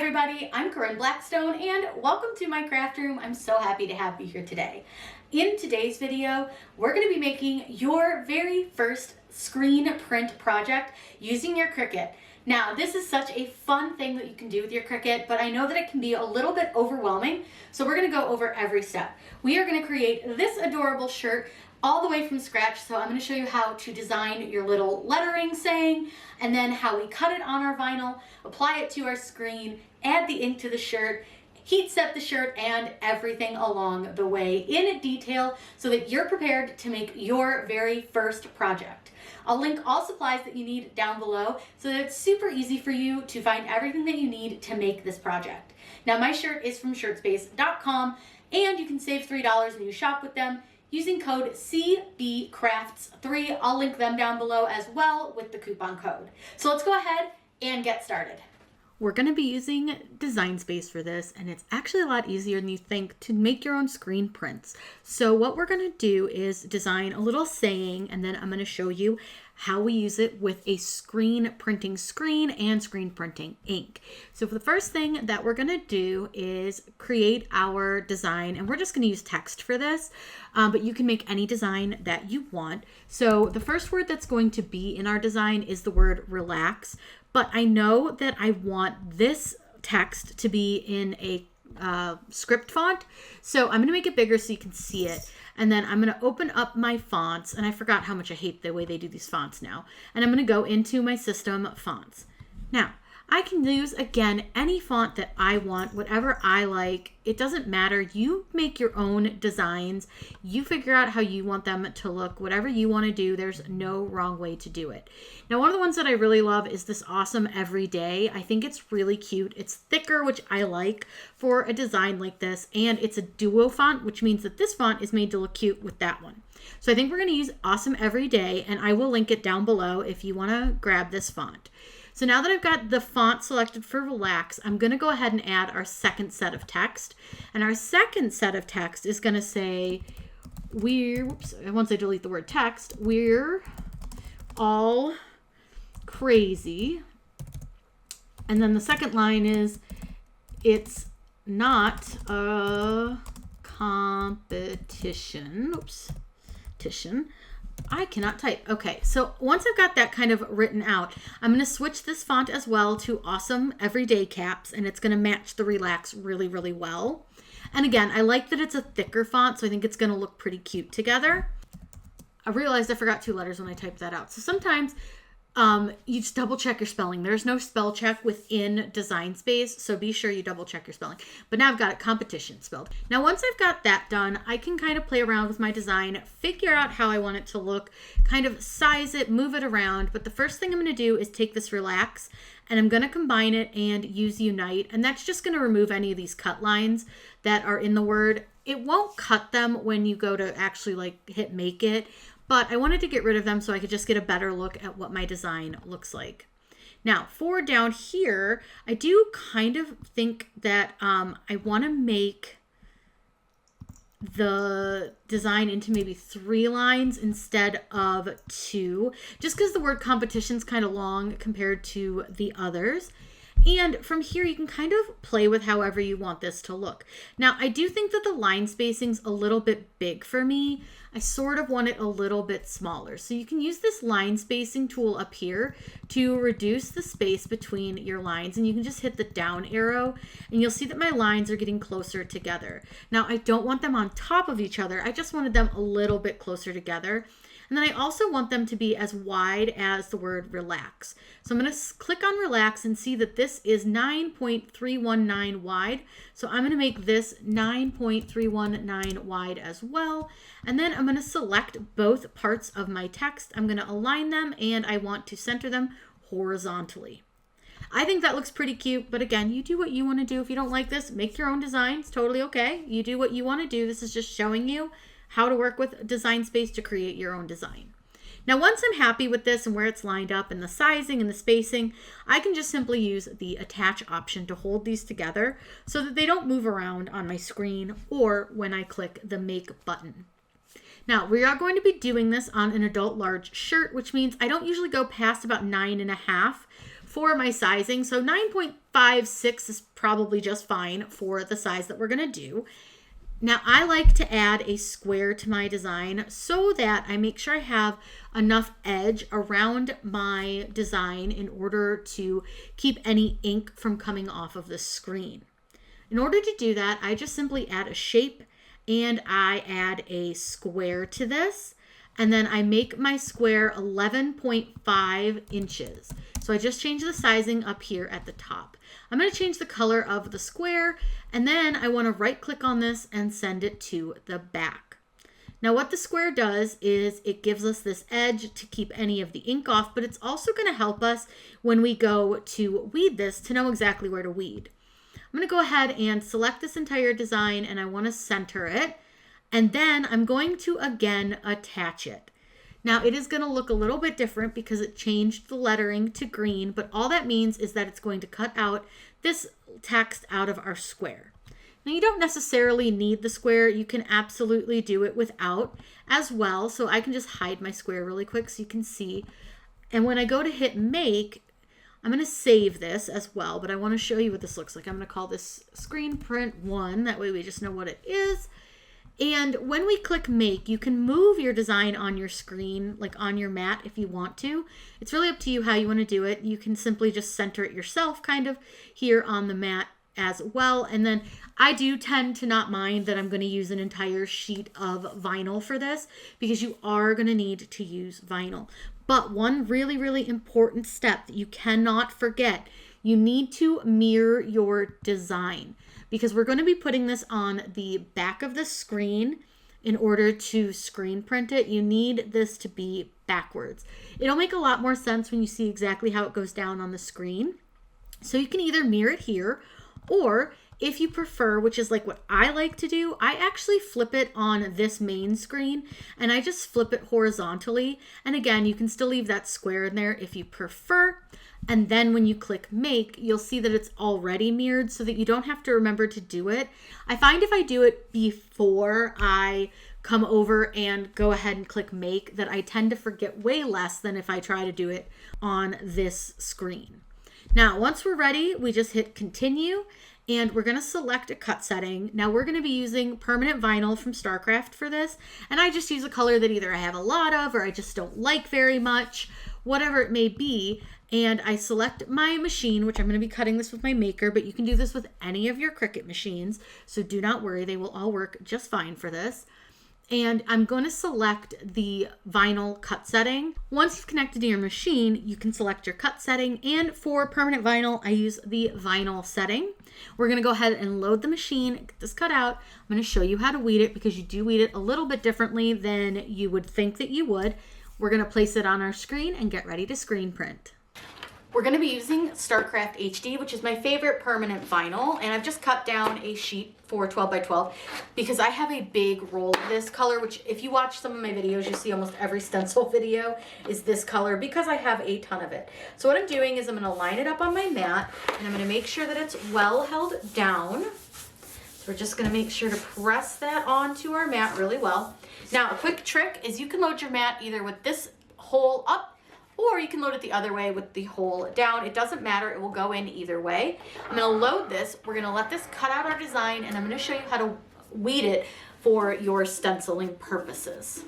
everybody, I'm Corinne Blackstone and welcome to my craft room. I'm so happy to have you here today. In today's video, we're going to be making your very first screen print project using your Cricut. Now, this is such a fun thing that you can do with your Cricut, but I know that it can be a little bit overwhelming, so we're going to go over every step. We are going to create this adorable shirt all the way from scratch, so I'm going to show you how to design your little lettering saying, and then how we cut it on our vinyl, apply it to our screen, add the ink to the shirt, heat set the shirt, and everything along the way in detail so that you're prepared to make your very first project. I'll link all supplies that you need down below so that it's super easy for you to find everything that you need to make this project. Now, my shirt is from shirtspace.com, and you can save $3 when you shop with them using code CBCrafts3. I'll link them down below as well with the coupon code. So let's go ahead and get started. We're going to be using Design Space for this, and it's actually a lot easier than you think to make your own screen prints. So what we're going to do is design a little saying, and then I'm going to show you how we use it with a screen printing screen and screen printing ink. So for the first thing that we're going to do is create our design, and we're just going to use text for this, but you can make any design that you want. So the first word that's going to be in our design is the word relax, but I know that I want this text to be in a script font, so I'm going to make it bigger so you can see it. And then I'm going to open up my fonts, and I forgot how much I hate the way they do these fonts now. And I'm going to go into my system fonts. Now, I can use, again, any font that I want, whatever I like. It doesn't matter. You make your own designs. You figure out how you want them to look, whatever you want to do. There's no wrong way to do it. Now, one of the ones that I really love is this Awesome Everyday. I think it's really cute. It's thicker, which I like for a design like this, and it's a duo font, which means that this font is made to look cute with that one. So I think we're going to use Awesome Everyday, and I will link it down below if you want to grab this font. So now that I've got the font selected for relax, I'm going to go ahead and add our second set of text. And our second set of text is going to say, once I delete the word text, we're all crazy. And then the second line is, it's not a competition. I cannot type. Okay, so once I've got that kind of written out, I'm going to switch this font as well to Awesome Everyday Caps, and it's going to match the relax really, really well. And again, I like that it's a thicker font, so I think it's going to look pretty cute together. I realized I forgot 2 letters when I typed that out. So sometimes you just double check your spelling. There's no spell check within Design Space, so be sure you double check your spelling. But now I've got it competition spelled. Now, once I've got that done, I can kind of play around with my design, figure out how I want it to look, kind of size it, move it around. But the first thing I'm going to do is take this relax, and I'm going to combine it and use unite. And that's just going to remove any of these cut lines that are in the word. It won't cut them when you go to actually hit make it, but I wanted to get rid of them so I could just get a better look at what my design looks like. Now, for down here, I do kind of think that I want to make the design into maybe 3 lines instead of 2, just because the word competition is kind of long compared to the others. And from here, you can kind of play with however you want this to look. Now, I do think that the line spacing's a little bit big for me. I sort of want it a little bit smaller. So you can use this line spacing tool up here to reduce the space between your lines. And you can just hit the down arrow, and you'll see that my lines are getting closer together. Now, I don't want them on top of each other. I just wanted them a little bit closer together. And then I also want them to be as wide as the word relax. So I'm going to click on relax and see that this is 9.319 wide. So I'm going to make this 9.319 wide as well. And then I'm going to select both parts of my text. I'm going to align them, and I want to center them horizontally. I think that looks pretty cute, but again, you do what you want to do. If you don't like this, make your own designs. Totally okay. You do what you want to do. This is just showing you how to work with Design Space to create your own design. Now, once I'm happy with this and where it's lined up and the sizing and the spacing, I can just simply use the attach option to hold these together so that they don't move around on my screen or when I click the make button. Now, we are going to be doing this on an adult large shirt, which means I don't usually go past about 9.5 for my sizing. So 9.56 is probably just fine for the size that we're gonna do. Now I like to add a square to my design so that I make sure I have enough edge around my design in order to keep any ink from coming off of the screen. In order to do that, I just simply add a shape and I add a square to this. And then I make my square 11.5 inches. So I just change the sizing up here at the top. I'm going to change the color of the square, and then I want to right click on this and send it to the back. Now what the square does is it gives us this edge to keep any of the ink off, but it's also going to help us when we go to weed this to know exactly where to weed. I'm going to go ahead and select this entire design, and I want to center it. And then I'm going to again attach it. Now it is going to look a little bit different because it changed the lettering to green, but all that means is that it's going to cut out this text out of our square. Now you don't necessarily need the square. You can absolutely do it without as well. So I can just hide my square really quick so you can see. And when I go to hit make, I'm going to save this as well, but I want to show you what this looks like. I'm going to call this screen print 1. That way we just know what it is. And when we click make, you can move your design on your screen, like on your mat if you want to. It's really up to you how you want to do it. You can simply just center it yourself kind of here on the mat as well. And then I do tend to not mind that I'm going to use an entire sheet of vinyl for this because you are going to need to use vinyl. But one really, really important step that you cannot forget, you need to mirror your design, because we're going to be putting this on the back of the screen in order to screen print it. You need this to be backwards. It'll make a lot more sense when you see exactly how it goes down on the screen. So you can either mirror it here, or if you prefer, which is like what I like to do, I actually flip it on this main screen and I just flip it horizontally. And again, you can still leave that square in there if you prefer. And then when you click make, you'll see that it's already mirrored so that you don't have to remember to do it. I find if I do it before I come over and go ahead and click make, that I tend to forget way less than if I try to do it on this screen. Now, once we're ready, we just hit continue and we're going to select a cut setting. Now we're going to be using permanent vinyl from StarCraft for this. And I just use a color that either I have a lot of or I just don't like very much, whatever it may be. And I select my machine, which I'm going to be cutting this with my maker, but you can do this with any of your Cricut machines. So do not worry, they will all work just fine for this. And I'm going to select the vinyl cut setting. Once you've connected to your machine, you can select your cut setting. And for permanent vinyl, I use the vinyl setting. We're going to go ahead and load the machine, get this cut out. I'm going to show you how to weed it because you do weed it a little bit differently than you would think that you would. We're going to place it on our screen and get ready to screen print. We're going to be using StarCraft HD, which is my favorite permanent vinyl, and I've just cut down a sheet for 12 by 12 because I have a big roll of this color, which if you watch some of my videos, you see almost every stencil video is this color because I have a ton of it. So what I'm doing is I'm going to line it up on my mat, and I'm going to make sure that it's well held down. So we're just going to make sure to press that onto our mat really well. Now, a quick trick is you can load your mat either with this hole up, or you can load it the other way with the hole down. It doesn't matter, it will go in either way. I'm gonna load this, we're gonna let this cut out our design, and I'm gonna show you how to weed it for your stenciling purposes.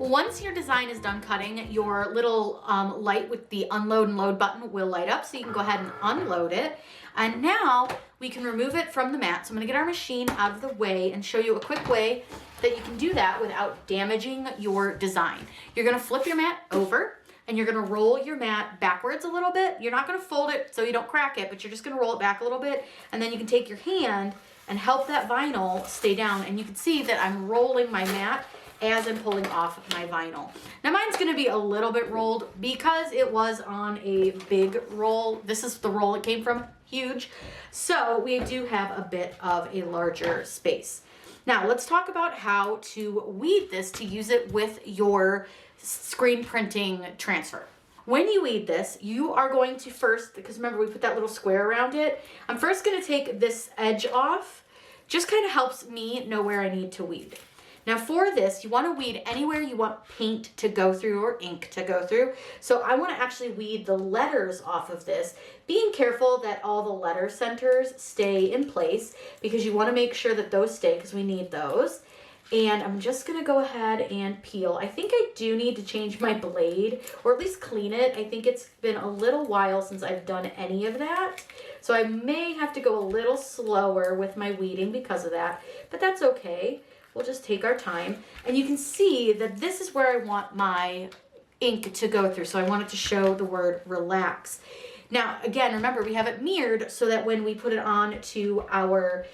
Once your design is done cutting, your little light with the unload and load button will light up, so you can go ahead and unload it. And now we can remove it from the mat. So I'm going to get our machine out of the way and show you a quick way that you can do that without damaging your design. You're going to flip your mat over and you're going to roll your mat backwards a little bit. You're not going to fold it so you don't crack it, but you're just going to roll it back a little bit, and then you can take your hand and help that vinyl stay down. And you can see that I'm rolling my mat as I'm pulling off my vinyl. Now mine's gonna be a little bit rolled because it was on a big roll. This is the roll it came from, huge. So we do have a bit of a larger space. Now let's talk about how to weed this to use it with your screen printing transfer. When you weed this, you are going to first, because remember we put that little square around it, I'm first going to take this edge off. Just kind of helps me know where I need to weed. Now for this, you want to weed anywhere you want paint to go through or ink to go through. So I want to actually weed the letters off of this, being careful that all the letter centers stay in place because you want to make sure that those stay because we need those. And I'm just going to go ahead and peel. I think I do need to change my blade or at least clean it. I think it's been a little while since I've done any of that. So I may have to go a little slower with my weeding because of that, but that's okay. We'll just take our time. And you can see that this is where I want my ink to go through. So I want it to show the word relax. Now, again, remember we have it mirrored so that when we put it on to our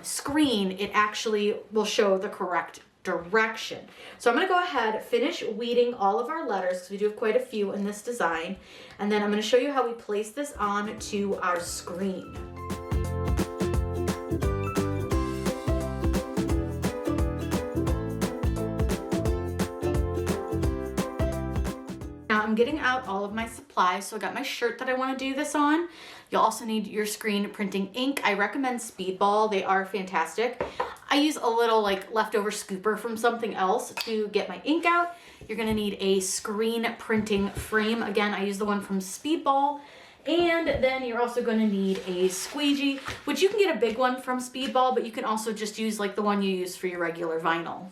screen, it actually will show the correct direction. So I'm going to go ahead, finish weeding all of our letters because we do have quite a few in this design. And then I'm going to show you how we place this on to our screen. Now I'm getting out all of my supplies. So I got my shirt that I want to do this on. You'll also need your screen printing ink. I recommend Speedball. They are fantastic. I use a little like leftover scooper from something else to get my ink out. You're going to need a screen printing frame. Again, I use the one from Speedball. And then you're also going to need a squeegee, which you can get a big one from Speedball, but you can also just use like the one you use for your regular vinyl.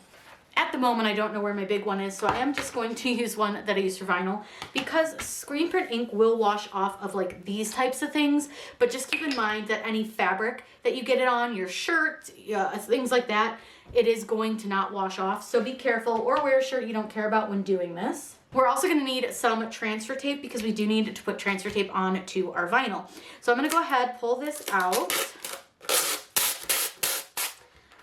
At the moment, I don't know where my big one is, so I am just going to use one that I use for vinyl because screen print ink will wash off of like these types of things, but just keep in mind that any fabric that you get it on, your shirt, things like that, it is going to not wash off, so be careful or wear a shirt you don't care about when doing this. We're also going to need some transfer tape because we do need to put transfer tape on to our vinyl. So I'm going to go ahead, pull this out.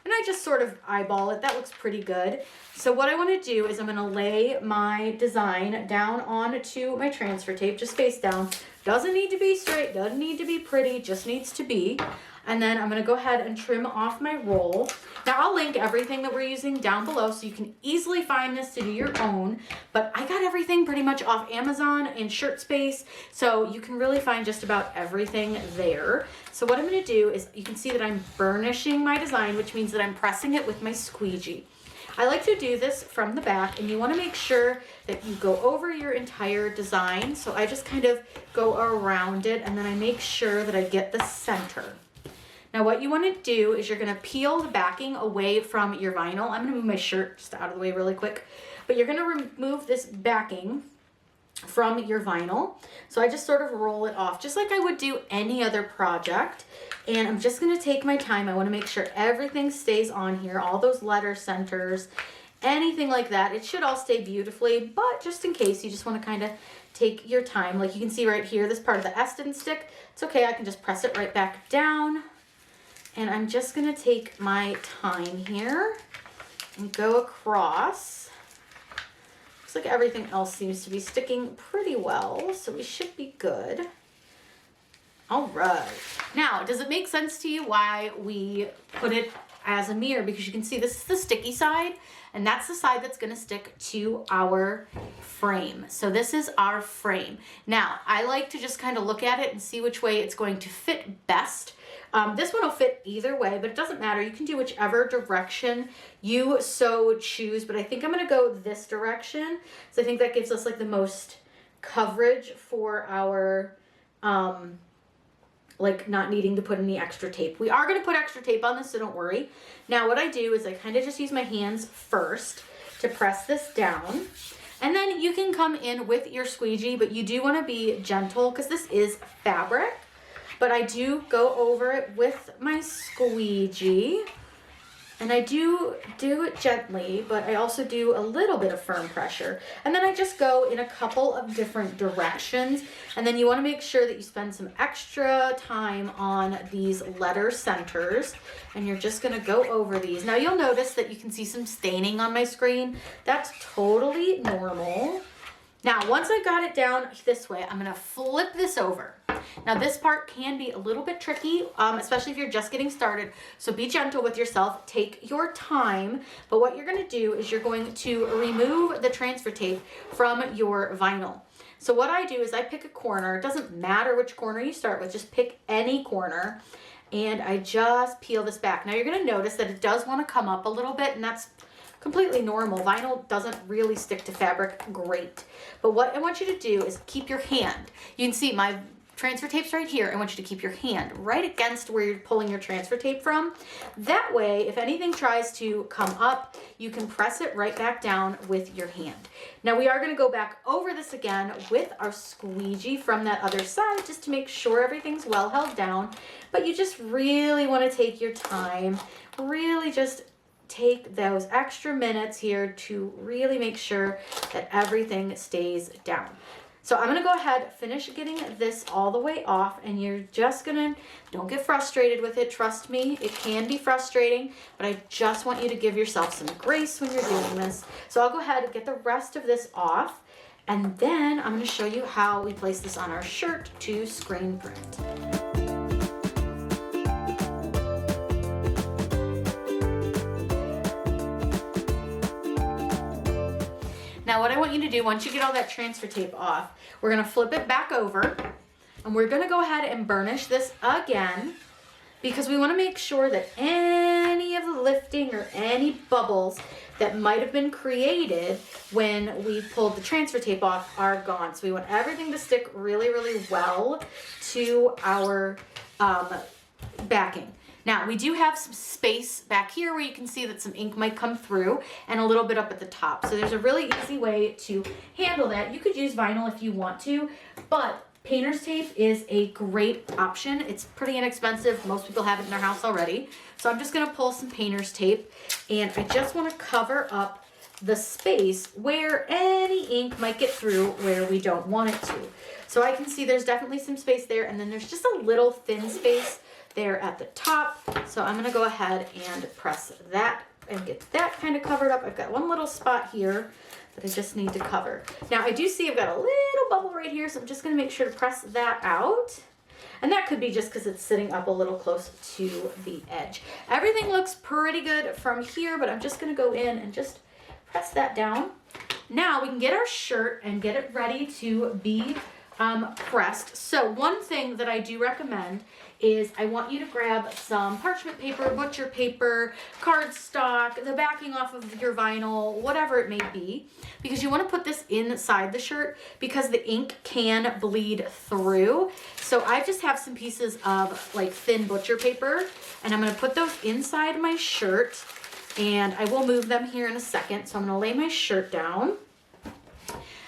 And I just sort of eyeball it. That looks pretty good. So what I want to do is I'm going to lay my design down onto my transfer tape, just face down. Doesn't need to be straight, doesn't need to be pretty, just needs to be. And then I'm going to go ahead and trim off my roll. Now I'll link everything that we're using down below so you can easily find this to do your own. But I got everything pretty much off Amazon and Shirt Space, so you can really find just about everything there. So what I'm going to do is you can see that I'm burnishing my design, which means that I'm pressing it with my squeegee. I like to do this from the back, and you want to make sure that you go over your entire design. So I just kind of go around it, and then I make sure that I get the center. Now what you want to do is you're going to peel the backing away from your vinyl. I'm going to move my shirt just out of the way really quick. But you're going to remove this backing from your vinyl. So I just sort of roll it off just like I would do any other project. And I'm just going to take my time. I want to make sure everything stays on here, all those letter centers, anything like that. It should all stay beautifully, but just in case, you just want to kind of take your time. Like you can see right here, this part of the S didn't stick. It's okay, I can just press it right back down. And I'm just going to take my time here and go across. Looks like everything else seems to be sticking pretty well, so we should be good. All right. Now, does it make sense to you why we put it as a mirror? Because you can see this is the sticky side, and that's the side that's going to stick to our frame. So this is our frame. Now, I like to just kind of look at it and see which way it's going to fit best. This one will fit either way, but it doesn't matter. You can do whichever direction you so choose, but I think I'm going to go this direction. So I think that gives us like the most coverage for our, like not needing to put any extra tape. We are going to put extra tape on this, so don't worry. Now what I do is I kind of just use my hands first to press this down. And then you can come in with your squeegee, but you do want to be gentle because this is fabric. But I do go over it with my squeegee, and I do it gently, but I also do a little bit of firm pressure. And then I just go in a couple of different directions, and then you want to make sure that you spend some extra time on these letter centers, and you're just going to go over these. Now you'll notice that you can see some staining on my screen. That's totally normal. Now, once I got it down this way, I'm going to flip this over. Now this part can be a little bit tricky, especially if you're just getting started. So be gentle with yourself, take your time. But what you're gonna do is you're going to remove the transfer tape from your vinyl. So what I do is I pick a corner. It doesn't matter which corner you start with, just pick any corner. And I just peel this back. Now you're gonna notice that it does wanna come up a little bit, and that's completely normal. Vinyl doesn't really stick to fabric great. But what I want you to do is keep your hand. You can see my transfer tape's right here. I want you to keep your hand right against where you're pulling your transfer tape from. That way, if anything tries to come up, you can press it right back down with your hand. Now we are gonna go back over this again with our squeegee from that other side just to make sure everything's well held down. But you just really wanna take your time, really just take those extra minutes here to really make sure that everything stays down. So I'm gonna go ahead, finish getting this all the way off, and you're just gonna, don't get frustrated with it, trust me, it can be frustrating, but I just want you to give yourself some grace when you're doing this. So I'll go ahead and get the rest of this off, and then I'm gonna show you how we place this on our shirt to screen print. Now what I want you to do, once you get all that transfer tape off, we're gonna flip it back over, and we're gonna go ahead and burnish this again, because we wanna make sure that any of the lifting or any bubbles that might have been created when we pulled the transfer tape off are gone. So we want everything to stick really, really well to our backing. Now, we do have some space back here where you can see that some ink might come through, and a little bit up at the top. So there's a really easy way to handle that. You could use vinyl if you want to, but painter's tape is a great option. It's pretty inexpensive. Most people have it in their house already. So I'm just gonna pull some painter's tape, and I just wanna cover up the space where any ink might get through where we don't want it to. So I can see there's definitely some space there, and then there's just a little thin space there at the top. So I'm gonna go ahead and press that and get that kind of covered up. I've got one little spot here that I just need to cover. Now I do see I've got a little bubble right here, so I'm just gonna make sure to press that out. And that could be just because it's sitting up a little close to the edge. Everything looks pretty good from here, but I'm just gonna go in and just press that down. Now we can get our shirt and get it ready to be pressed. So one thing that I do recommend is I want you to grab some parchment paper, butcher paper, cardstock, the backing off of your vinyl, whatever it may be, because you want to put this inside the shirt because the ink can bleed through. So I just have some pieces of like thin butcher paper, and I'm going to put those inside my shirt, and I will move them here in a second. So I'm going to lay my shirt down.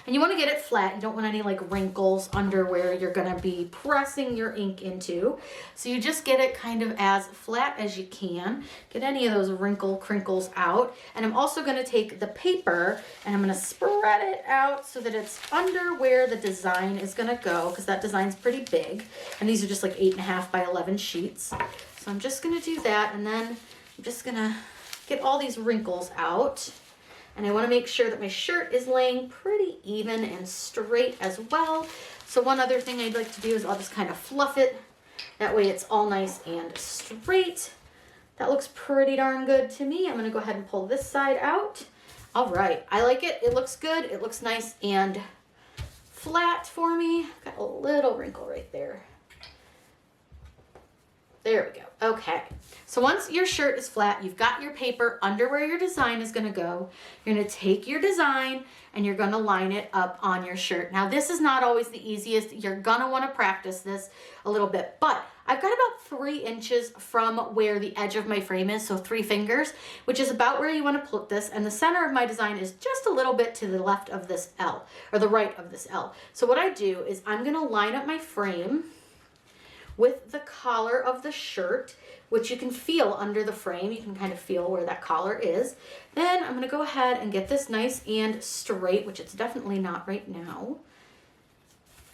And you want to get it flat. You don't want any like wrinkles under where you're going to be pressing your ink into. So you just get it kind of as flat as you can. Get any of those crinkles out. And I'm also going to take the paper and I'm going to spread it out so that it's under where the design is going to go, because that design's pretty big. And these are just like 8.5 by 11 sheets. So I'm just going to do that, and then I'm just going to get all these wrinkles out. And I want to make sure that my shirt is laying pretty even and straight as well. So one other thing I'd like to do is I'll just kind of fluff it. That way it's all nice and straight. That looks pretty darn good to me. I'm going to go ahead and pull this side out. All right, I like it. It looks good. It looks nice and flat for me. Got a little wrinkle right there. There we go. Okay. So once your shirt is flat, you've got your paper under where your design is going to go. You're going to take your design and you're going to line it up on your shirt. Now, this is not always the easiest. You're going to want to practice this a little bit, but I've got about 3 inches from where the edge of my frame is, so 3 fingers, which is about where you want to put this. And the center of my design is just a little bit to the left of this L, or the right of this L. So what I do is I'm going to line up my frame with the collar of the shirt, which you can feel under the frame. You can kind of feel where that collar is. Then I'm gonna go ahead and get this nice and straight, which it's definitely not right now.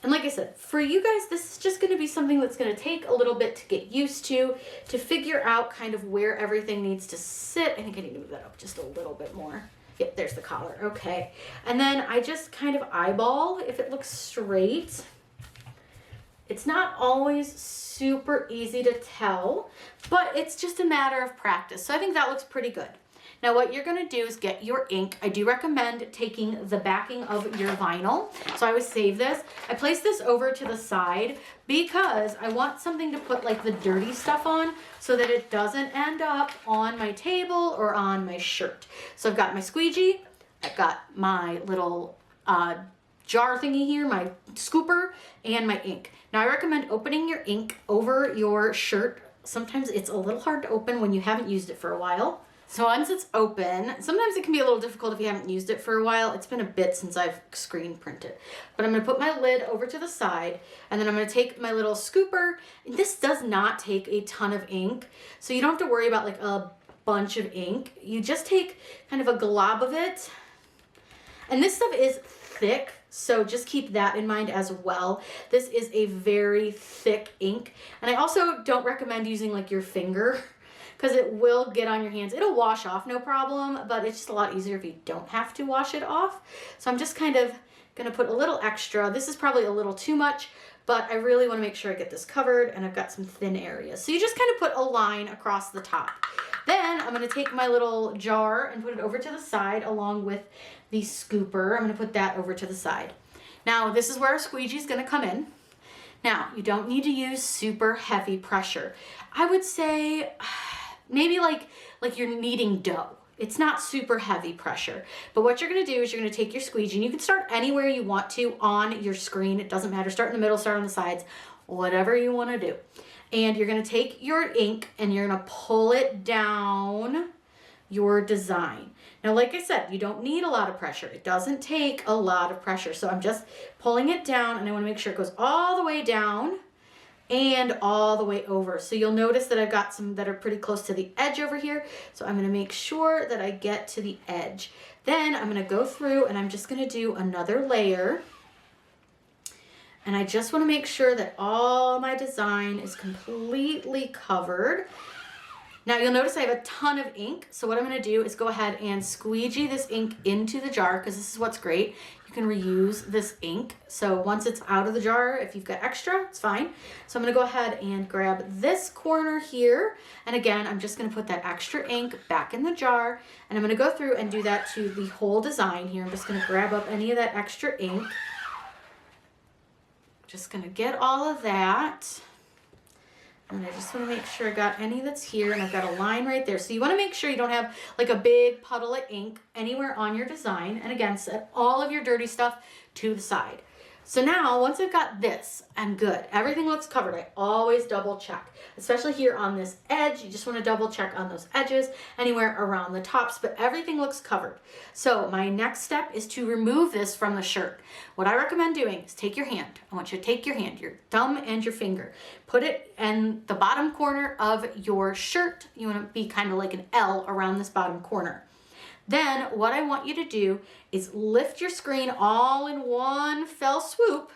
And like I said, for you guys, this is just gonna be something that's gonna take a little bit to get used to figure out kind of where everything needs to sit. I think I need to move that up just a little bit more. Yep, there's the collar, okay. And then I just kind of eyeball if it looks straight. It's not always super easy to tell, but it's just a matter of practice. So I think that looks pretty good. Now what you're gonna do is get your ink. I do recommend taking the backing of your vinyl. So I would save this. I place this over to the side because I want something to put like the dirty stuff on so that it doesn't end up on my table or on my shirt. So I've got my squeegee, I've got my little jar thingy here, my scooper, and my ink. Now I recommend opening your ink over your shirt. Sometimes it's a little hard to open when you haven't used it for a while. So once it's open, sometimes it can be a little difficult if you haven't used it for a while. It's been a bit since I've screen printed. But I'm gonna put my lid over to the side, and then I'm gonna take my little scooper. And this does not take a ton of ink, so you don't have to worry about like a bunch of ink. You just take kind of a glob of it. And this stuff is thick, so just keep that in mind as well. This is a very thick ink. And I also don't recommend using like your finger because it will get on your hands. It'll wash off no problem, but it's just a lot easier if you don't have to wash it off. So I'm just kind of gonna put a little extra. This is probably a little too much, but I really wanna make sure I get this covered, and I've got some thin areas. So you just kind of put a line across the top. Then I'm gonna take my little jar and put it over to the side along with the scooper. I'm gonna put that over to the side. Now this is where our squeegee is gonna come in. Now you don't need to use super heavy pressure. I would say maybe like you're kneading dough. It's not super heavy pressure. But what you're gonna do is you're gonna take your squeegee, and you can start anywhere you want to on your screen. It doesn't matter. Start in the middle, start on the sides, whatever you wanna do. And you're gonna take your ink and you're gonna pull it down your design. Now, like I said, you don't need a lot of pressure. It doesn't take a lot of pressure. So I'm just pulling it down, and I wanna make sure it goes all the way down and all the way over. So you'll notice that I've got some that are pretty close to the edge over here. So I'm gonna make sure that I get to the edge. Then I'm gonna go through and I'm just gonna do another layer. And I just wanna make sure that all my design is completely covered. Now you'll notice I have a ton of ink. So what I'm gonna do is go ahead and squeegee this ink into the jar, because this is what's great. You can reuse this ink. So once it's out of the jar, if you've got extra, it's fine. So I'm gonna go ahead and grab this corner here. And again, I'm just gonna put that extra ink back in the jar. And I'm gonna go through and do that to the whole design here. I'm just gonna grab up any of that extra ink. Just gonna get all of that. And I just want to make sure I got any that's here, and I've got a line right there. So you want to make sure you don't have like a big puddle of ink anywhere on your design. And again, set all of your dirty stuff to the side. So now, once I've got this, I'm good. Everything looks covered. I always double check, especially here on this edge. You just want to double check on those edges, anywhere around the tops, but everything looks covered. So my next step is to remove this from the shirt. What I recommend doing is take your hand. I want you to take your hand, your thumb and your finger, put it in the bottom corner of your shirt. You want to be kind of like an L around this bottom corner. Then what I want you to do is lift your screen all in one fell swoop,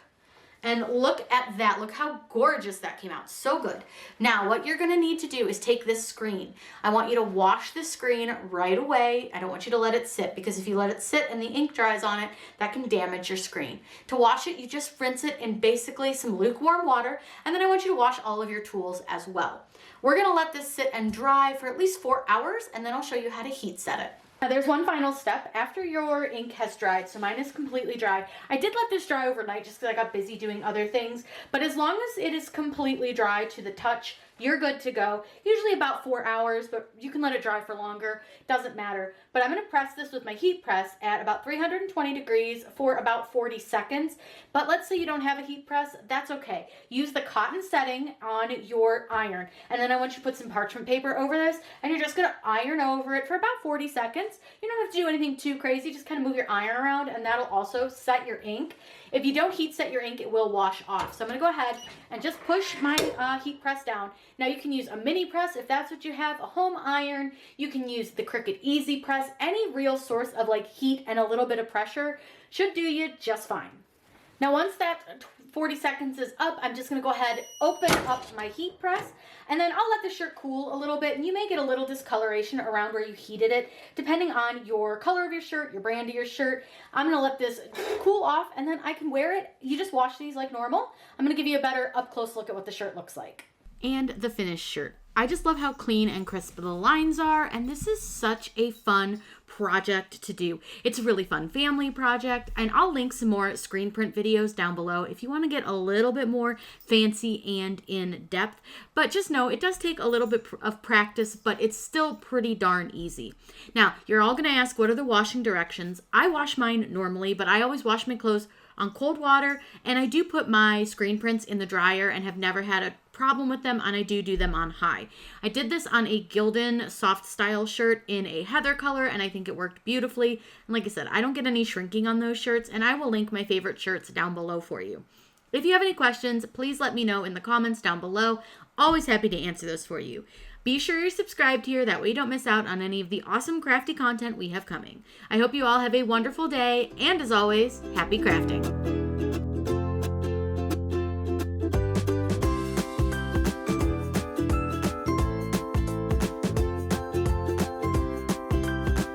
and look at that. Look how gorgeous that came out. So good. Now what you're gonna need to do is take this screen. I want you to wash the screen right away. I don't want you to let it sit, because if you let it sit and the ink dries on it, that can damage your screen. To wash it, you just rinse it in basically some lukewarm water, and then I want you to wash all of your tools as well. We're gonna let this sit and dry for at least 4 hours, and then I'll show you how to heat set it. Now there's one final step after your ink has dried. So mine is completely dry. I did let this dry overnight just because I got busy doing other things, but as long as it is completely dry to the touch, you're good to go. Usually about 4 hours, but you can let it dry for longer. Doesn't matter. But I'm going to press this with my heat press at about 320 degrees for about 40 seconds. But let's say you don't have a heat press, that's okay. Use the cotton setting on your iron. And then I want you to put some parchment paper over this, and you're just going to iron over it for about 40 seconds. You don't have to do anything too crazy, just kind of move your iron around, and that'll also set your ink. If you don't heat set your ink, it will wash off. So I'm going to go ahead and just push my heat press down. Now you can use a mini press if that's what you have, a home iron. You can use the Cricut Easy Press. Any real source of like heat and a little bit of pressure should do you just fine. Now once that 40 seconds is up, I'm just gonna go ahead, open up my heat press, and then I'll let the shirt cool a little bit, and you may get a little discoloration around where you heated it, depending on your color of your shirt, your brand of your shirt. I'm gonna let this cool off, and then I can wear it. You just wash these like normal. I'm gonna give you a better up close look at what the shirt looks like. And the finished shirt. I just love how clean and crisp the lines are, and this is such a fun project to do. It's a really fun family project, and I'll link some more screen print videos down below if you want to get a little bit more fancy and in depth. But just know it does take a little bit of practice, but it's still pretty darn easy. Now, you're all going to ask, what are the washing directions? I wash mine normally, but I always wash my clothes on cold water, and I do put my screen prints in the dryer and have never had a problem with them, and I do them on high. I did this on a Gildan soft style shirt in a heather color, and I think it worked beautifully. And like I said, I don't get any shrinking on those shirts, and I will link my favorite shirts down below for you. If you have any questions, please let me know in the comments down below. Always happy to answer those for you. Be sure you're subscribed here, that way you don't miss out on any of the awesome crafty content we have coming. I hope you all have a wonderful day, and as always, happy crafting.